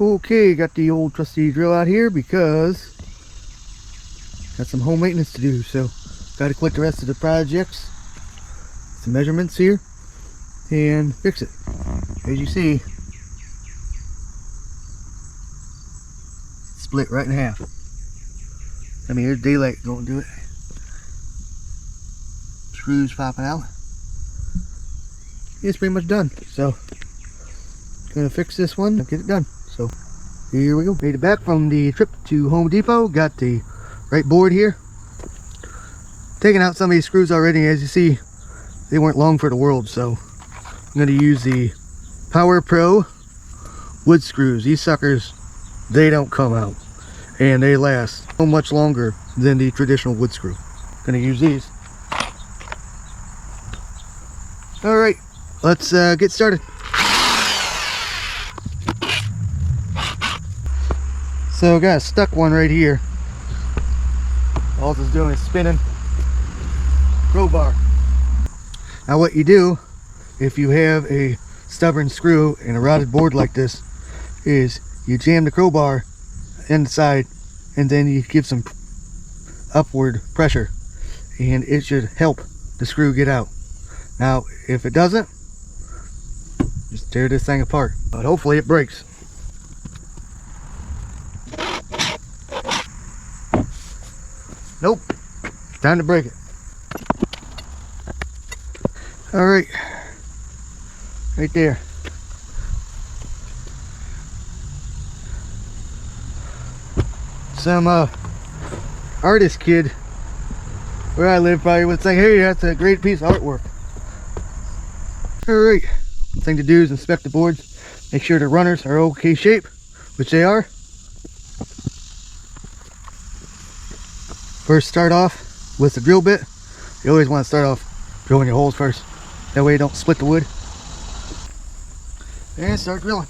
Okay, got the old trusty drill out here because got some home maintenance to do, so got to collect the rest of the projects, some measurements here, and fix it. As you see, split right in half. I mean, there's daylight going to it. Screws popping out. It's pretty much done, so gonna fix this one and get it done. So here we go. Made it back from the trip to Home Depot. Got the right board here. Taking out some of these screws already. As you see, they weren't long for the world, so I'm gonna use the Power Pro wood screws. These suckers, they don't come out, and they last so much longer than the traditional wood screw. Gonna use these. All right, let's get started. So got a stuck one right here. All it's doing is spinning crowbar. Now what you do if you have a stubborn screw and a routed board like this is you jam the crowbar inside and then you give some upward pressure and it should help the screw get out. Now if it doesn't, just tear this thing apart, but hopefully it breaks. Nope, time to break it. All right, right there. Some artist kid where I live probably would say, hey, that's a great piece of artwork. All right, one thing to do is inspect the boards, make sure the runners are okay shape, which they are. First, start off with the drill bit. You always want to start off drilling your holes first. That way you don't split the wood. And start drilling.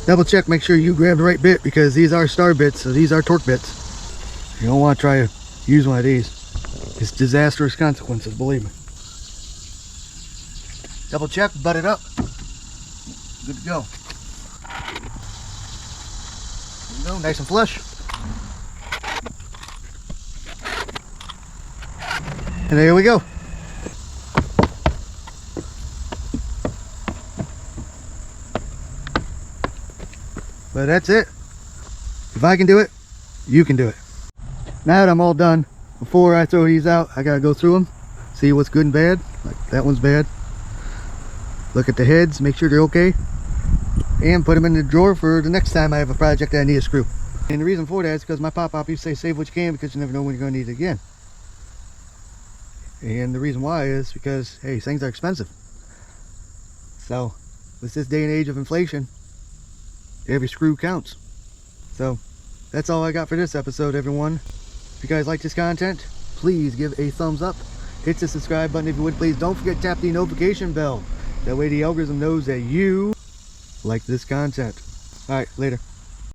Double check, make sure you grab the right bit because these are star bits, so these are torque bits. You don't want to try to use one of these. It's disastrous consequences, believe me. Double check, butt it up. Good to go. There you go, nice and flush. And there we go. But that's it. If I can do it, you can do it. Now that I'm all done, before I throw these out, I gotta go through them, see what's good and bad. Like that one's bad. Look at the heads, make sure they're okay, and put them in the drawer for the next time I have a project that I need a screw. And the reason for that is because my pop-up used to say save what you can because you never know when you're going to need it again. And the reason why is because, hey, things are expensive. So with this day and age of inflation, every screw counts. So that's all I got for this episode, everyone. If you guys like this content, please give a thumbs up. Hit the subscribe button if you would, please. Don't forget to tap the notification bell. That way the algorithm knows that you like this content. All right, later.